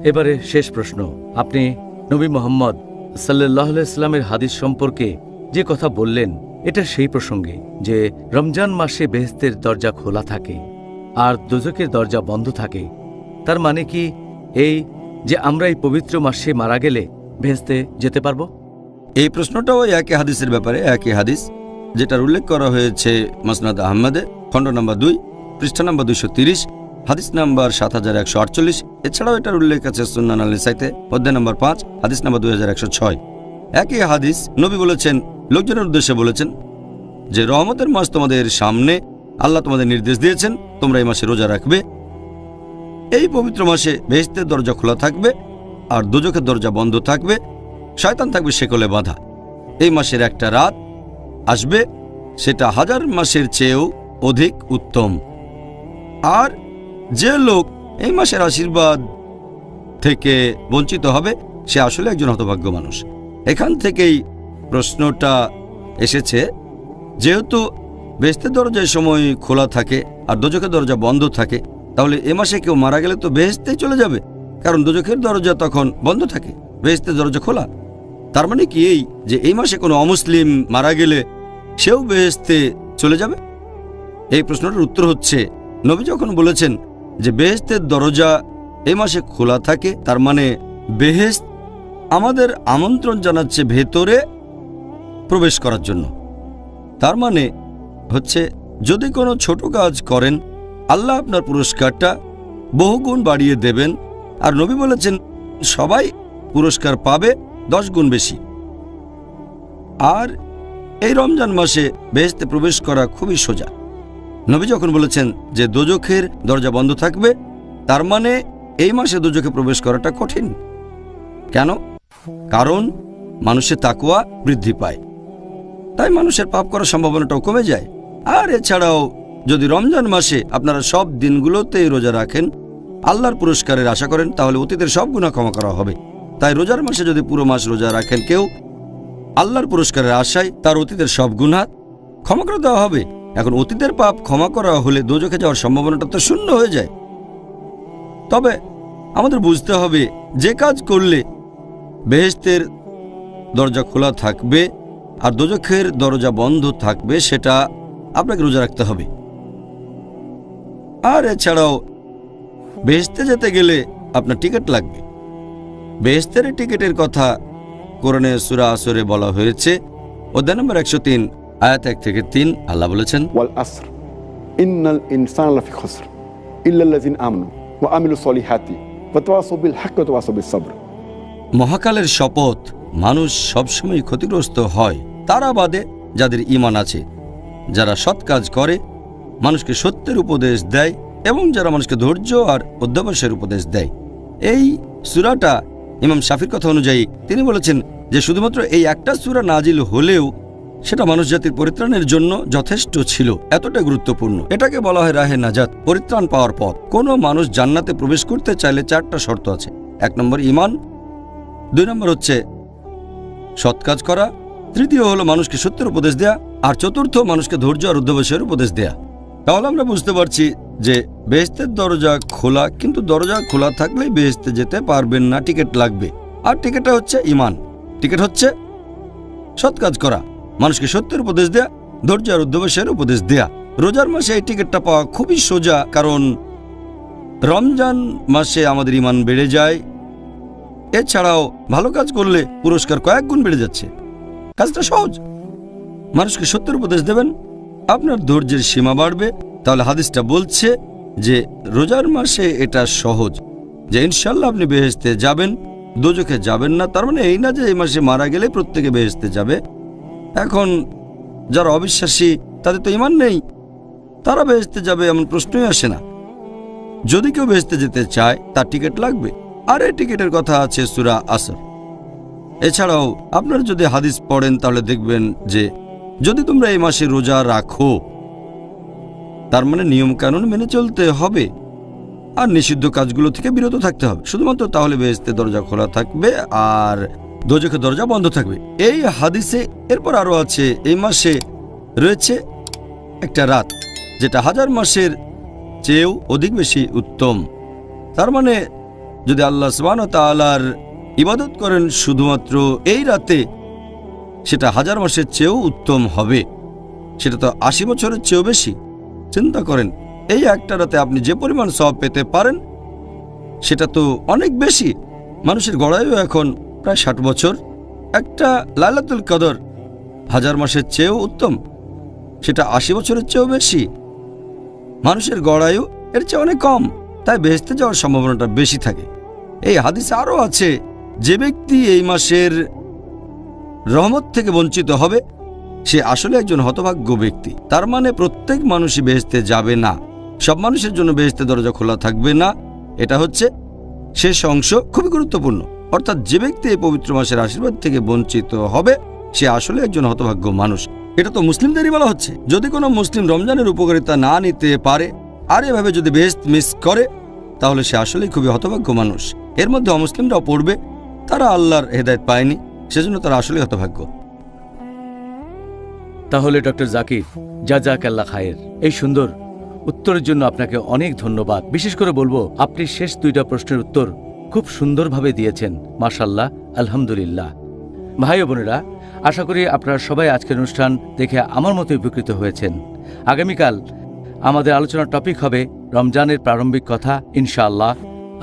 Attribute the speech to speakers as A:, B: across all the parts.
A: এবারে শেষ প্রশ্ন, আপনি নবী মুহাম্মদ সাল্লাল্লাহু আলাইহি সাল্লামের হাদিস সম্পর্কে যে কথা বললেন, এটা সেই প্রসঙ্গে যে রমজান মাসে বেহেশতের দরজা খোলা থাকে আর দোজখের দরজা বন্ধ থাকে। তার মানে কি এই যে আমরা এই পবিত্র মাসে মারা গেলে বেহেশতে যেতে পারবো?
B: এই প্রশ্নটাও একই হাদিসের ব্যাপারে, একই হাদিস যেটার উল্লেখ করা হয়েছে মাসনাদ আহমদে, খণ্ড নম্বর 2, পৃষ্ঠা নম্বর 230, হাদিস নাম্বার 7148। এছাড়াও এটার উল্লেখ আছে সুন্নান আল-নিসাইতে, অধ্যায় নম্বর 5, হাদিস নাম্বার 2106। একই হাদিস নবী বলেছেন, লোকজনের উদ্দেশ্যে বলেছেন যে রহমতের মাস তোমাদের সামনে, আল্লাহ তোমাদের নির্দেশ দিয়েছেন তোমরা এই মাসে রোজা রাখবে। এই পবিত্র মাসে বেহেশতের দরজা খোলা থাকবে আর দোজখের দরজা বন্ধ থাকবে, শয়তান থাকবে শেকলে বাঁধা। এই মাসের একটা রাত আসবে, সেটা 1000 মাসের চেয়েও অধিক উত্তম। আর যে লোক এই মাসের আশীর্বাদ থেকে বঞ্চিত হবে সে আসলে একজন হতভাগ্য মানুষ। এখান থেকেই প্রশ্নটা এসেছে, যেহেতু বেহেশতের দরজা এই সময় খোলা থাকে আর দোজখের দরজা বন্ধ থাকে, তাহলে এ মাসে কেউ মারা গেলে তো বেহেশতেই চলে যাবে, কারণ দোজখের দরজা তখন বন্ধ থাকে, বেহেশতের দরজা খোলা। তার মানে কি এই যে এই মাসে কোনো অমুসলিম মারা গেলে সেও বেহেশতে চলে যাবে? এই প্রশ্নটার উত্তর হচ্ছে, নবী যখন বলেছেন যে বেহেশতের দরজা এই মাসে খোলা থাকে, তার মানে বেহেশত আমাদের আমন্ত্রণ জানাচ্ছে ভেতরে প্রবেশ করার জন্য। তার মানে হচ্ছে, যদি কোনো ছোট কাজ করেন আল্লাহ আপনার পুরস্কারটা বহুগুণ বাড়িয়ে দেবেন। আর নবী বলেছেন সবাই পুরস্কার পাবে 10 গুণ বেশি। আর এই রমজান মাসে বেহেশতে প্রবেশ করা খুবই সোজা। নবী যখন বলেছেন যে দোজখের দরজা বন্ধ থাকবে, তার মানে এই মাসে দোজখে প্রবেশ করাটা কঠিন। কেন? কারণ মানুষের তাকওয়া বৃদ্ধি পায়, তাই মানুষের পাপ করার সম্ভাবনাটাও কমে যায়। আর এছাড়াও যদি রমজান মাসে আপনারা সব দিনগুলোতেই রোজা রাখেন, আল্লাহর পুরস্কারের আশা করেন, তাহলে অতীতের সব গুনাহ ক্ষমা করা হবে। তাই রোজার মাসে যদি পুরো মাস রোজা রাখেন কেউ, আল্লাহর পুরস্কারের আশায় তার অতীতের সব গুনাহ ক্ষমা করে দেওয়া হবে। এখন অতীতের পাপ ক্ষমা করা হলে দোজখে যাওয়ার সম্ভাবনাটা তো শূন্য হয়ে যায়। তবে আমাদের বুঝতে হবে, যে কাজ করলে বেহেশতের দরজা খোলা থাকবে আর দোজখের দরজা বন্ধ থাকবে, সেটা আপনাকে রোজা রাখতে হবে। আর এছাড়াও বেহেশতে যেতে গেলে আপনার টিকিট লাগবে। বেহেশতের টিকিটের কথা কোরআনে সূরা আসরে বলা হয়েছে, অধ্যায় নম্বর 103, আয়াত 1 থেকে 3। আল্লাহ বলেছেন,
C: ওয়াল আসর ইন্নাল ইনসানা লাফি খুসর ইল্লাল্লাযিনা আমানু ওয়া আমিলুস সলিহাতি ওয়া তাওয়াসাউ বিল হাক্কি ওয়া তাওয়াসাউ বিস সাবর।
B: মহাকালের শপথ, মানুষ সবসময় ক্ষতিগ্রস্ত হয় তারা বাদে যাদের ঈমান আছে, যারা সৎ কাজ করে, মানুষকে সত্যের উপদেশ দেয় এবং যারা মানুষকে ধৈর্য আর অধ্যবসায়ের উপদেশ দেয়। এই সূরাটা ইমাম শাফির কথা অনুযায়ী তিনি বলেছেন যে শুধুমাত্র এই একটা সূরা নাজিল হলেও সেটা মানুষ জাতির পরিত্রাণের জন্য যথেষ্ট ছিল, এতটা গুরুত্বপূর্ণ। এটাকে বলা হয় রাহে নাজাত, পরিত্রাণ পাওয়ার পথ। কোনো মানুষ জান্নাতে প্রবেশ করতে চাইলে 4টা শর্ত আছে। 1 নম্বর ঈমান, 2 নম্বর হচ্ছে সৎ কাজ করা, তৃতীয় হলো মানুষকে সত্যের উপদেশ দেয়া, আর চতুর্থ মানুষকে ধৈর্য আর অধ্যবসায়ের উপদেশ দেয়া। তাহলে আমরা বুঝতে পারছি যে বেহেশতের দরজা খোলা, কিন্তু দরজা খোলা থাকলেই বেহেশতে যেতে পারবেন না, টিকিট লাগবে। আর টিকিটটা হচ্ছে ঈমান, টিকিট হচ্ছে সৎ কাজ করা, মানুষকে সত্যের উপদেশ দেয়া, ধৈর্য আর অধ্যবসায়ের উপদেশ দেয়া। রোজার মাসে এই টিকিটটা পাওয়া খুবই সোজা, কারণ রমজান মাসে আমাদের ঈমান বেড়ে যায়। এছাড়াও ভালো কাজ করলে পুরস্কার কয়েক গুণ বেড়ে যাচ্ছে। কাজটা সহজ, মানুষকে সত্যের উপদেশ দেবেন, আপনার ধৈর্যের সীমা বাড়বে। তাহলে হাদিসটা বলছে যে রোজার মাসে এটা সহজ, যে ইনশাল্লাহ আপনি বেহেশতে যাবেন, দোজখে যাবেন না। তার মানে এই না যে এই মাসে মারা গেলে প্রত্যেকে বেহেশতে যাবে। এখন যারা অবিশ্বাসী, তাদের তো ঈমান নেই, তারা বেহেশতে যাবে এমন প্রশ্নই আসে না। যদি কেউ বেহেশতে যেতে চায় তার টিকিট লাগবে, আর এই টিকিটের কথা আছে সূরা আসর। এছাড়াও আপনারা যদি হাদিস পড়েন তাহলে দেখবেন যে যদি তোমরা এই মাসে রোজা রাখো, তার মানে নিয়ম কানুন মেনে চলতে হবে আর নিষিদ্ধ কাজগুলো থেকে বিরত থাকতে হবে, শুধুমাত্র তাহলে বেহেশতের দরজা খোলা থাকবে আর দোজখের দরজা বন্ধ থাকবে। এই হাদিসে এরপর আরো আছে, এই মাসে রয়েছে একটা রাত যেটা 1000 মাসের চেয়েও অধিক বেশি উত্তম। তার মানে যদি আল্লাহ সুবহানাহু ওয়া তাআলার ইবাদত করেন শুধুমাত্র এই রাতে, সেটা 1000 মাসের চেয়েও উত্তম হবে। সেটা তো 80 বছরের চেয়েও বেশি। চিন্তা করেন, এই একটা রাতে আপনি যে পরিমাণ সওয়াব পেতে পারেন সেটা তো অনেক বেশি। মানুষের গড়ায়ও এখন প্রায় 60 বছর। একটা লাইলাতুল কদর 1000 মাসের চেয়েও উত্তম, সেটা 80 বছরের চেয়েও বেশি। মানুষের গড়ায়ু এর চেয়ে অনেক কম, তাই বেহেশতে যাওয়ার সম্ভাবনাটা বেশি থাকে। এই হাদিসে আরও আছে, যে ব্যক্তি এই মাসের রহমত থেকে বঞ্চিত হবে সে আসলে একজন হতভাগ্য ব্যক্তি। তার মানে প্রত্যেক মানুষই বেহেশতে যাবে না, সব মানুষের জন্য বেহেশতের দরজা খোলা থাকবে না। এটা হচ্ছে শেষ অংশ, খুবই গুরুত্বপূর্ণ। অর্থাৎ যে ব্যক্তি এই পবিত্র মাসের আশীর্বাদ থেকে বঞ্চিত হবে সে আসলে একজন হতভাগ্য মানুষ। এটা তো মুসলিমদেরই বলা হচ্ছে। যদি কোনো মুসলিম রমজানের উপকারিতা না নিতে পারে আর এভাবে যদি বেহেশত মিস করে তাহলে সে আসলেই খুবই হতভাগ্য মানুষ। এর মধ্যে অমুসলিমরাও পড়বে, তারা আল্লাহর হেদায়েত পায়নি, সেজন্য তারা আসলেই হতভাগ্য।
A: তাহলে ডক্টর জাকির, জাযাকাল্লাহ খায়ের, এই সুন্দর উত্তরের জন্য আপনাকে অনেক ধন্যবাদ। বিশেষ করে বলবো, আপনি শেষ 2টা প্রশ্নের উত্তর খুব সুন্দরভাবে দিয়েছেন। মাশাআল্লাহ, আলহামদুলিল্লাহ। ভাই ও বোনেরা, আশা করি আপনারা সবাই আজকের অনুষ্ঠান দেখে আমার মতো উপকৃত হয়েছেন। আগামীকাল আমাদের আলোচনার টপিক হবে রমজানের প্রারম্ভিক কথা, ইনশাআল্লাহ।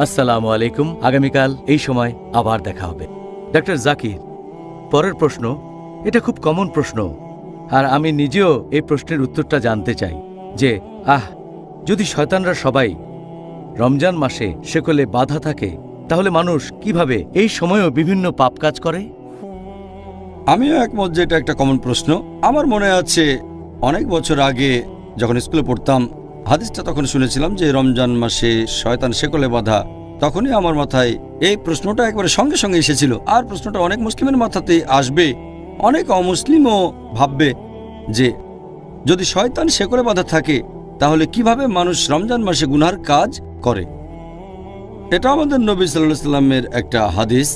A: আসসালামু আলাইকুম। আগামীকাল এই সময় আবার দেখা হবে। ডক্টর জাকির, পরের প্রশ্ন, এটা খুব কমন প্রশ্ন, আর আমি নিজেও এই প্রশ্নের উত্তরটা জানতে চাই যে যদি শয়তানরা সবাই রমজান মাসে শেকলে বাধা থাকে, তাহলে মানুষ কিভাবে এই সময়েও বিভিন্ন পাপ কাজ করে?
B: আমিও একমত যে এটা একটা কমন প্রশ্ন। আমার মনে আছে অনেক বছর আগে যখন স্কুলে পড়তাম, হাদিসটা তখন শুনেছিলাম যে রমজান মাসে শয়তান শেকলে বাঁধা। তখনই আমার মাথায় এই প্রশ্নটা একবারে সঙ্গে সঙ্গে এসেছিল। আর প্রশ্নটা অনেক মুসলিমের মাথাতেই আসবে। অনেক অমুসলিমও ভাববে যে যদি শয়তান শেকলে বাঁধা থাকে তাহলে কিভাবে মানুষ রমজান মাসে গুনার কাজ করে। এটা আমাদের নবী সাল্লাল্লাহু আলাইহি সাল্লামের একটা হাদিস।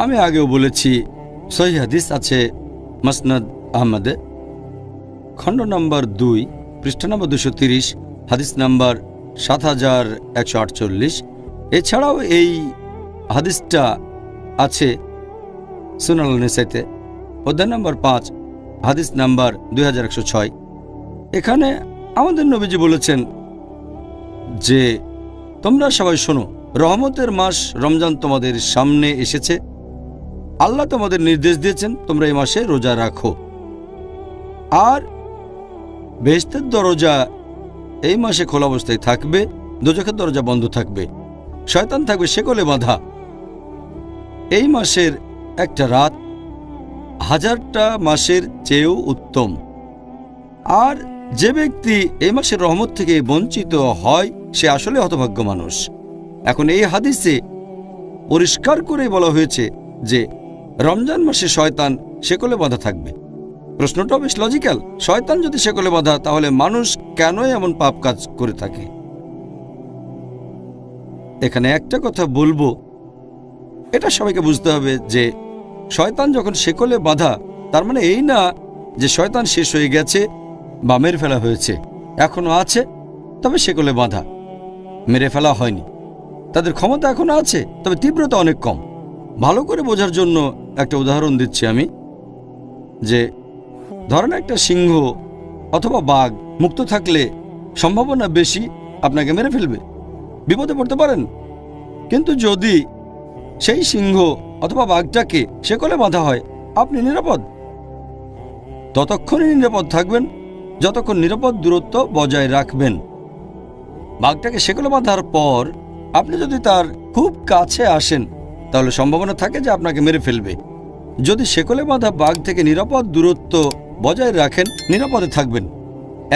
B: আমি আগেও বলেছি, সহিহ হাদিস আছে মুসনাদ আহমদে, খণ্ড নম্বর 2, পৃষ্ঠা নম্বর 230, হাদিস নাম্বার 7148। এছাড়াও এই হাদিসটা আছে সুনান আন-নাসাইতে, অধ্যায় নম্বর 5, হাদিস নাম্বার 2106। এখানে আমাদের নবীজি বলেছেন যে তোমরা সবাই শোনো, রহমতের মাস রমজান তোমাদের সামনে এসেছে। আল্লাহ তোমাদের নির্দেশ দিয়েছেন তোমরা এই মাসে রোজা রাখো। আর বেহেশতের দরজা এই মাসে খোলা অবস্থায় থাকবে, দোজখের দরজা বন্ধ থাকবে, শয়তান থাকবে শেকলে বাঁধা। এই মাসের একটা রাত 1000টা মাসের চেয়েও উত্তম। আর যে ব্যক্তি এই মাসের রহমত থেকে বঞ্চিত হয় সে আসলে হতভাগ্য মানুষ। এখন এই হাদিসে পরিষ্কার করে বলা হয়েছে যে রমজান মাসে শয়তান শেকলে বাঁধা থাকবে। প্রশ্নটাও বেশ লজিক্যাল। শয়তান যদি শেকলে বাঁধা, তাহলে মানুষ কেনই এমন পাপ কাজ করে থাকে? এখানে একটা কথা বলবো, এটা সবাইকে বুঝতে হবে যে শয়তান যখন শেকলে বাঁধা, তার মানে এই না যে শয়তান শেষ হয়ে গেছে বা মেরে ফেলা হয়েছে। এখনো আছে, তবে শেকলে বাঁধা, মেরে ফেলা হয়নি। তাদের ক্ষমতা এখনো আছে, তবে তীব্রতা অনেক কম। ভালো করে বোঝার জন্য একটা উদাহরণ দিচ্ছি আমি, যে ধরেন একটা সিংহ অথবা বাঘ মুক্ত থাকলে সম্ভাবনা বেশি আপনাকে মেরে ফেলবে, বিপদে পড়তে পারেন। কিন্তু যদি সেই সিংহ অথবা বাঘটাকে শেকলে বাঁধা হয়, আপনি নিরাপদ। ততক্ষণই নিরাপদ থাকবেন যতক্ষণ নিরাপদ দূরত্ব বজায় রাখবেন। বাঘটাকে শেকলে বাঁধার পর আপনি যদি তার খুব কাছে আসেন, তাহলে সম্ভাবনা থাকে যে আপনাকে মেরে ফেলবে। যদি শেকলে বাঁধা বাঘ থেকে নিরাপদ দূরত্ব বজায় রাখেন, নিরাপদে থাকবেন।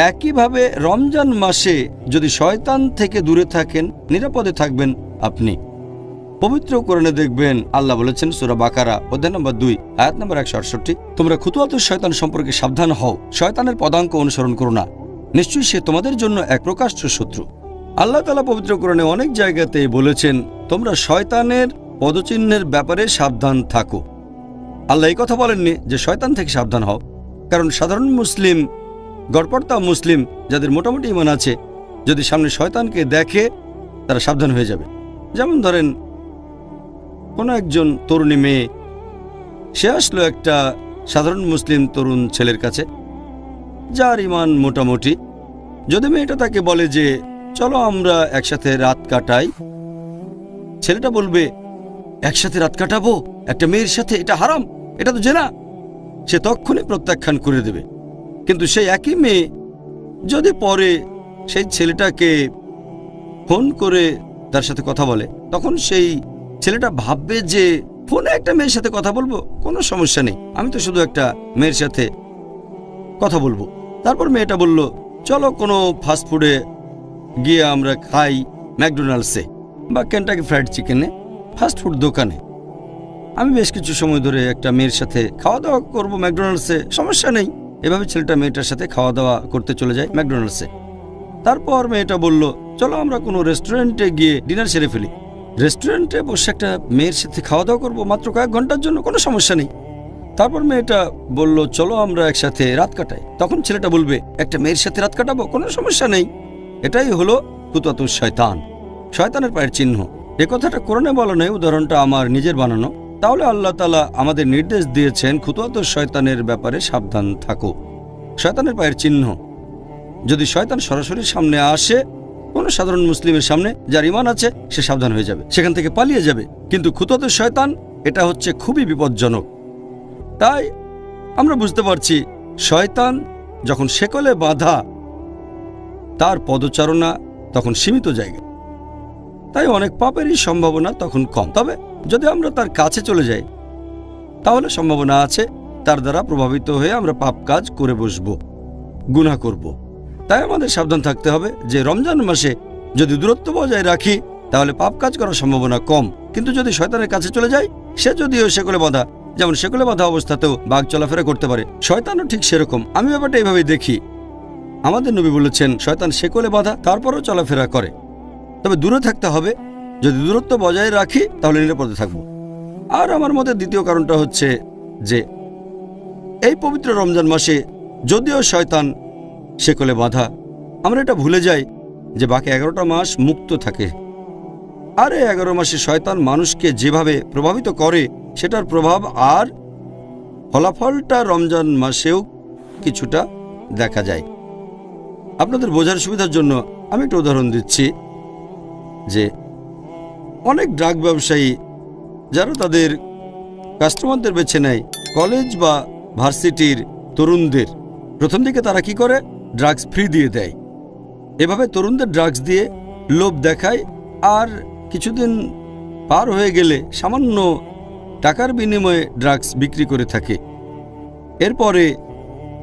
B: একইভাবে রমজান মাসে যদি শয়তান থেকে দূরে থাকেন, নিরাপদে থাকবেন আপনি। পবিত্র কোরআনে দেখবেন আল্লাহ বলেছেন সূরা বাকারা অধ্যায় নম্বর 2 আয়াত নম্বর 168, তোমরা খুতুওয়াতুশ শয়তান সম্পর্কে সাবধান হও, শয়তানের পদাঙ্ক অনুসরণ করো না, নিশ্চয়ই সে তোমাদের জন্য এক প্রকাশ্য শত্রু। আল্লাহ তাআলা পবিত্র কোরআনে অনেক জায়গাতে বলেছেন তোমরা শয়তানের পদচিহ্নের ব্যাপারে সাবধান থাকো। আল্লাহ এই কথা বলেননি যে শয়তান থেকে সাবধান হও, কারণ সাধারণ মুসলিম, গড়পড়তা মুসলিম যাদের মোটামুটি ঈমান আছে, যদি সামনে শয়তানকে দেখে তারা সাবধান হয়ে যাবে। যেমন ধরেন কোনো একজন তরুণী মেয়ে সে আসলো একটা সাধারণ মুসলিম তরুণ ছেলের কাছে, যার ঈমান মোটামুটি। যদি মেয়েটা তাকে বলে যে চলো আমরা একসাথে রাত কাটাই, ছেলেটা বলবে একসাথে রাত কাটাবো একটা মেয়ের সাথে, এটা হারাম, এটা তো জেনা। সে তখনই প্রত্যাখ্যান করে দেবে। কিন্তু সেই একই মেয়ে যদি পরে সেই ছেলেটাকে ফোন করে তার সাথে কথা বলে, তখন সেই ছেলেটা ভাববে যে ফোনে একটা মেয়ের সাথে কথা বলবো, কোনো সমস্যা নেই, আমি তো শুধু একটা মেয়ের সাথে কথা বলবো। তারপর মেয়েটা বলল চলো কোনো ফাস্টফুডে গিয়ে আমরা খাই, ম্যাকডোনাল্ডসে বা কেন্টাকি ফ্রাইড চিকেনে, ফাস্টফুড দোকানে। আমি বেশ কিছু সময় ধরে একটা মেয়ের সাথে খাওয়া দাওয়া করবো ম্যাকডোনাল্ডসে, সমস্যা নেই। এভাবে ছেলেটা মেয়েটার সাথে খাওয়া দাওয়া করতে চলে যায় ম্যাকডোনাল্ডসে। তারপর মেয়েটা বলল চলো আমরা কোনো রেস্টুরেন্টে গিয়ে ডিনার সেরে ফেলি। রেস্টুরেন্টে বসে একটা মেয়ের সাথে খাওয়া দাওয়া করবো মাত্র কয়েক ঘন্টার জন্য, কোনো সমস্যা নেই। তারপর মেয়েটা বলল চলো আমরা একসাথে রাত কাটাই। তখন ছেলেটা বলবে একটা মেয়ের সাথে রাত কাটাবো, কোনো সমস্যা নেই। এটাই হলো খুতওয়াতুশ শয়তান, শয়তানের পায়ের চিহ্ন। এ কথাটা কোরআনে বলা নেই, উদাহরণটা আমার নিজের বানানো। তাহলে আল্লাহ তাআলা আমাদের নির্দেশ দিয়েছেন খুতওয়াতুশ শয়তানের ব্যাপারে সাবধান থাকো। শয়তানের পায়ের চিহ্ন, যদি শয়তান সরাসরি সামনে আসে কোনো সাধারণ মুসলিমের সামনে, যার ঈমান আছে সে সাবধান হয়ে যাবে, সেখান থেকে পালিয়ে যাবে। কিন্তু খুতওয়াতুশ শয়তান এটা হচ্ছে খুবই বিপজ্জনক। তাই আমরা বুঝতে পারছি শয়তান যখন শেকলে বাঁধা, তার পদচারণা তখন সীমিত জায়গায়, তাই অনেক পাপেরই সম্ভাবনা তখন কম। তবে যদি আমরা তার কাছে চলে যাই তাহলে সম্ভাবনা আছে তার দ্বারা প্রভাবিত হয়ে আমরা পাপ কাজ করে বসব, গুনাহ করব। তাই আমাদের সাবধান থাকতে হবে যে রমজান মাসে যদি দূরত্ব বজায় রাখি তাহলে পাপ কাজ করার সম্ভাবনা কম। কিন্তু যদি শয়তানের কাছে চলে যায়, সে যদিও শেকলে বাঁধা, যেমন শেকলে বাঁধা অবস্থাতেও বাঘ চলাফেরা করতে পারে, শয়তানও ঠিক সেরকম। আমি ব্যাপারটা এইভাবেই দেখি। আমাদের নবী বলেছেন শয়তান শেকলে বাঁধা তারপরও চলাফেরা করে, তবে দূরে থাকতে হবে। যদি দূরত্ব বজায় রাখি তাহলে নিরাপদে থাকব। আর আমার মতে দ্বিতীয় কারণটা হচ্ছে যে এই পবিত্র রমজান মাসে যদিও শয়তান শেকলে বাঁধা, আমরা এটা ভুলে যাই যে বাকি 11টা মাস মুক্ত থাকে। আর এই 11 মাসে শয়তান মানুষকে যেভাবে প্রভাবিত করে সেটার প্রভাব আর ফলাফলটা রমজান মাসেও কিছুটা দেখা যায়। আপনাদের বোঝার সুবিধার জন্য আমি একটা উদাহরণ দিচ্ছি যে অনেক ড্রাগ ব্যবসায়ী যারা তাদের কাস্টমারদের বেছে নেয় কলেজ বা ভার্সিটির তরুণদের, প্রথম দিকে তারা কি করে, ড্রাগস ফ্রি দিয়ে দেয়। এভাবে তরুণদের ড্রাগস দিয়ে লোভ দেখায়, আর কিছুদিন পার হয়ে গেলে সামান্য টাকার বিনিময়ে ড্রাগস বিক্রি করে থাকে। এরপরে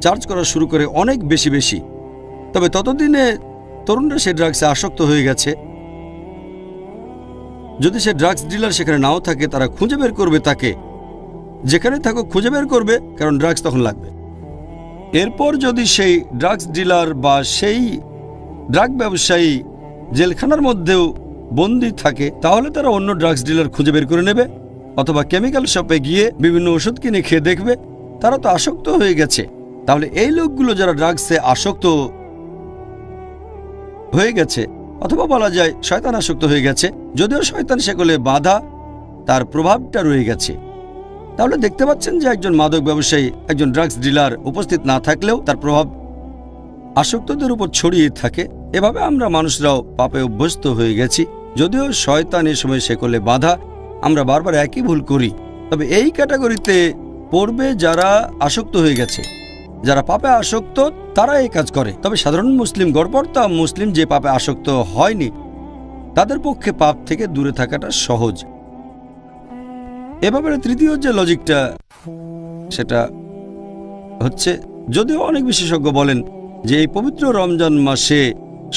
B: চার্জ করা শুরু করে অনেক বেশি বেশি। তবে ততদিনে তরুণরা সে ড্রাগসে আসক্ত হয়ে গেছে। যদি সে ড্রাগস ডিলার সেখানে নাও থাকে, তারা খুঁজে বের করবে তাকে, যেখানে থাকুক খুঁজে বের করবে, কারণ ড্রাগস তখন লাগবে। এরপর যদি সেই ড্রাগস ডিলার বা সেই ড্রাগ ব্যবসায়ী জেলখানার মধ্যেও বন্দী থাকে, তাহলে তারা অন্য ড্রাগস ডিলার খুঁজে বের করে নেবে, অথবা কেমিক্যাল শপে গিয়ে বিভিন্ন ওষুধ কিনে খেয়ে দেখবে তারা তো আসক্ত হয়ে গেছে। তাহলে এই লোকগুলো যারা ড্রাগসে আসক্ত হয়ে গেছে, অথবা বলা যায় শয়তান আসক্ত হয়ে গেছে, যদিও শয়তান সেগুলো বাধা, তার প্রভাবটা রয়ে গেছে। তাহলে দেখতে পাচ্ছেন যে একজন মাদক ব্যবসায়ী, একজন ড্রাগস ডিলার উপস্থিত না থাকলেও তার প্রভাব আসক্তদের উপর ছড়িয়ে থাকে। এভাবে আমরা মানুষরাও পাপে অভ্যস্ত হয়ে গেছি। যদিও শয়তান এ সময় সেকলে বাধা, আমরা বারবার একই ভুল করি। তবে এই ক্যাটাগরিতে পড়বে যারা আসক্ত হয়ে গেছে, যারা পাপে আসক্ত তারা এই কাজ করে। তবে সাধারণ মুসলিম, গড়পড়তা মুসলিম যে পাপে আসক্ত হয়নি, তাদের পক্ষে পাপ থেকে দূরে থাকাটা সহজ। এ ব্যাপারে তৃতীয় যে লজিকটা, সেটা হচ্ছে, যদিও অনেক বিশেষজ্ঞ বলেন যে এই পবিত্র রমজান মাসে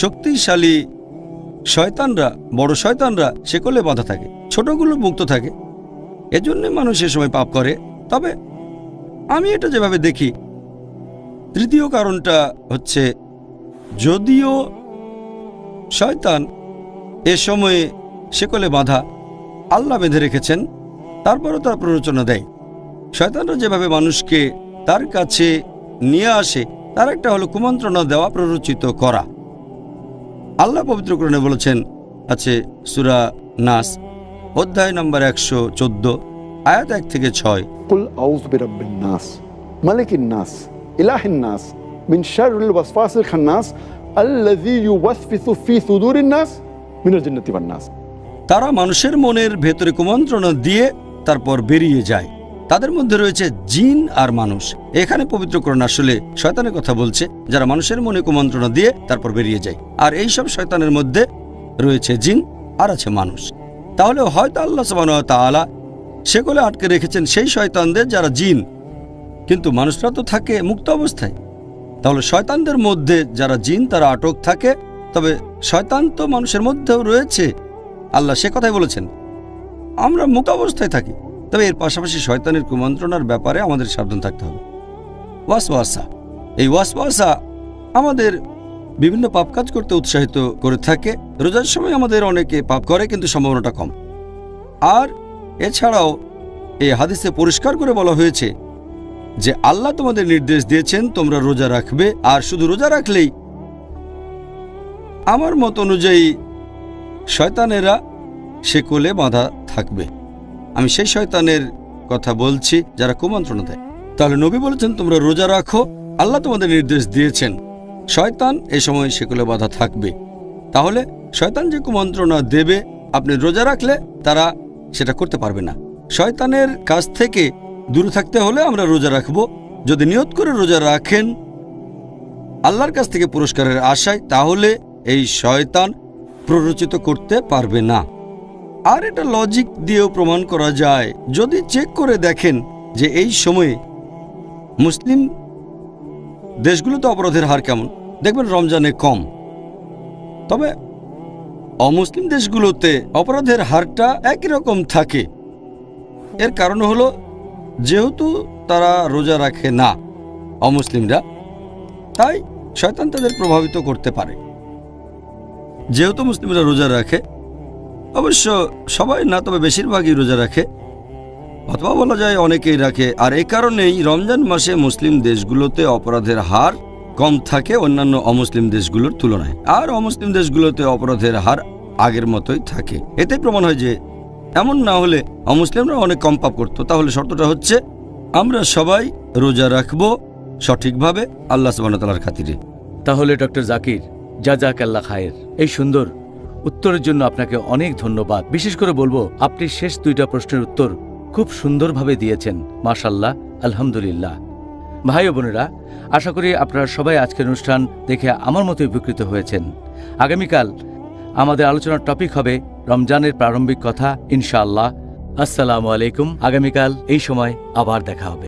B: শক্তিশালী শয়তানরা, বড় শয়তানরা সেকলে বাঁধা থাকে, ছোটগুলো মুক্ত থাকে, এজন্য মানুষ এ সময় পাপ করে। তবে আমি এটা যেভাবে দেখি, তৃতীয় কারণটা হচ্ছে, যদিও শয়তান এ সময়ে সেকলে বাঁধা, আল্লাহ বেঁধে রেখেছেন, তারপরও তার প্ররোচনা দেয়। শয়তানরা যেভাবে মানুষকে তার কাছে নিয়ে আসে, তার একটা হলো কুমন্ত্রণা দেওয়া, প্ররোচিত করা। আল্লাহ পবিত্র কোরআনে বলেছেন, আছে সূরা নাস, অধ্যায় নম্বর 114 আয়াত 1 থেকে 6।
C: কুল আউযু বিরাব্বিন নাস মালিকিন নাস ইলাহিন নাস মিন শাররিল ওয়াসওয়াসিল খান্নাস আল্লাযী ইউওয়াসওয়িসু ফি সুদুরিন নাস মিনাল জিন্নাতি ওয়ান নাস।
B: তারা মানুষের মনের ভেতরে কুমন্ত্রণা দিয়ে তারপর বেরিয়ে যায়। তাদের মধ্যে রয়েছে জিন আর মানুষ। এখানে পবিত্র কোরআন আসলে শয়তানের কথা বলছে, যারা মানুষের মনে কুমন্ত্রণা দিয়ে তারপর বেরিয়ে যায়। আর এই সব শয়তানের মধ্যে রয়েছে জিন আর আছে মানুষ। তাহলে হয়তো আল্লাহ সুবহানাহু ওয়া তাআলা সেগুলো আটকে রেখেছেন সেই শয়তানদের যারা জিন, কিন্তু মানুষরা তো থাকে মুক্ত অবস্থায়। তাহলে শয়তানদের মধ্যে যারা জিন তারা আটক থাকে, তবে শয়তান তো মানুষের মধ্যেও রয়েছে। আল্লাহ সে কথাই বলেছেন আমরা মুক্ত অবস্থায় থাকি। তবে এর পাশাপাশি শয়তানের কুমন্ত্রণার ব্যাপারে আমাদের সাবধান থাকতে হবে। ওয়াসওয়াসা, এই ওয়াসওয়াসা আমাদের বিভিন্ন পাপ কাজ করতে উৎসাহিত করে থাকে। রোজার সময় আমাদের অনেকে পাপ করে, কিন্তু সম্ভাবনাটা কম। আর এছাড়াও এই হাদিসে পরিষ্কার করে বলা হয়েছে যে আল্লাহ তোমাদের নির্দেশ দিয়েছেন তোমরা রোজা রাখবে, আর শুধু রোজা রাখলেই আমার মত অনুযায়ী শয়তানেরা শেকলে বাঁধা থাকবে। আমি সেই শয়তানের কথা বলছি যারা কুমন্ত্রণা দেয়। তাহলে নবী বলেছেন তোমরা রোজা রাখো, আল্লাহ তোমাদের নির্দেশ দিয়েছেন। শয়তান এ সময় শেকলে বাঁধা থাকবে। তাহলে শয়তান যে কুমন্ত্রণা দেবে আপনি রোজা রাখলে তারা সেটা করতে পারবে না। শয়তানের কাছ থেকে দূরে থাকতে হলে আমরা রোজা রাখব। যদি নিয়ত করে রোজা রাখেন আল্লাহর কাছ থেকে পুরস্কারের আশায়, তাহলে এই শয়তান প্ররোচিত করতে পারবে না। আর এটা লজিক দিয়েও প্রমাণ করা যায়। যদি চেক করে দেখেন যে এই সময়ে মুসলিম দেশগুলোতে অপরাধের হার কেমন, দেখবেন রমজানে কম। তবে অমুসলিম দেশগুলোতে অপরাধের হারটা একই রকম থাকে। এর কারণ হলো যেহেতু তারা রোজা রাখে না অমুসলিমরা, তাই শয়তান তাদের প্রভাবিত করতে পারে। যেহেতু মুসলিমরা রোজা রাখে, অবশ্য সবাই না, তবে বেশিরভাগই রোজা রাখে, অথবা বলা যায় অনেকেই রাখে। আর এই কারণেই রমজান মাসে মুসলিম দেশগুলোতে অপরাধের হার কম থাকে অন্যান্য অমুসলিম দেশগুলোর তুলনায়। আর অমুসলিম দেশগুলোতে অপরাধের হার আগের মতোই থাকে। এতে প্রমাণ হয় যে এমন না হলে অমুসলিমরা অনেক কম পাপ করত। তাহলে শর্তটা হচ্ছে আমরা সবাই রোজা রাখবো সঠিকভাবে আল্লাহ সুবহানাহু ওয়া তাআলার খাতিরে।
A: তাহলে ডক্টর জাকির, জাযাকাল্লাহ খায়ের, এই সুন্দর উত্তরের জন্য আপনাকে অনেক ধন্যবাদ। বিশেষ করে বলবো আপনি শেষ দুইটা প্রশ্নের উত্তর খুব সুন্দরভাবে দিয়েছেন। মাশাআল্লাহ, আলহামদুলিল্লাহ। ভাই ও বোনেরা, আশা করি আপনারা সবাই আজকের অনুষ্ঠান দেখে আমার মতো উপকৃত হয়েছেন। আগামীকাল আমাদের আলোচনার টপিক হবে রমজানের প্রারম্ভিক কথা, ইনশাআল্লাহ। আসসালামু আলাইকুম। আগামীকাল এই সময় আবার দেখা হবে।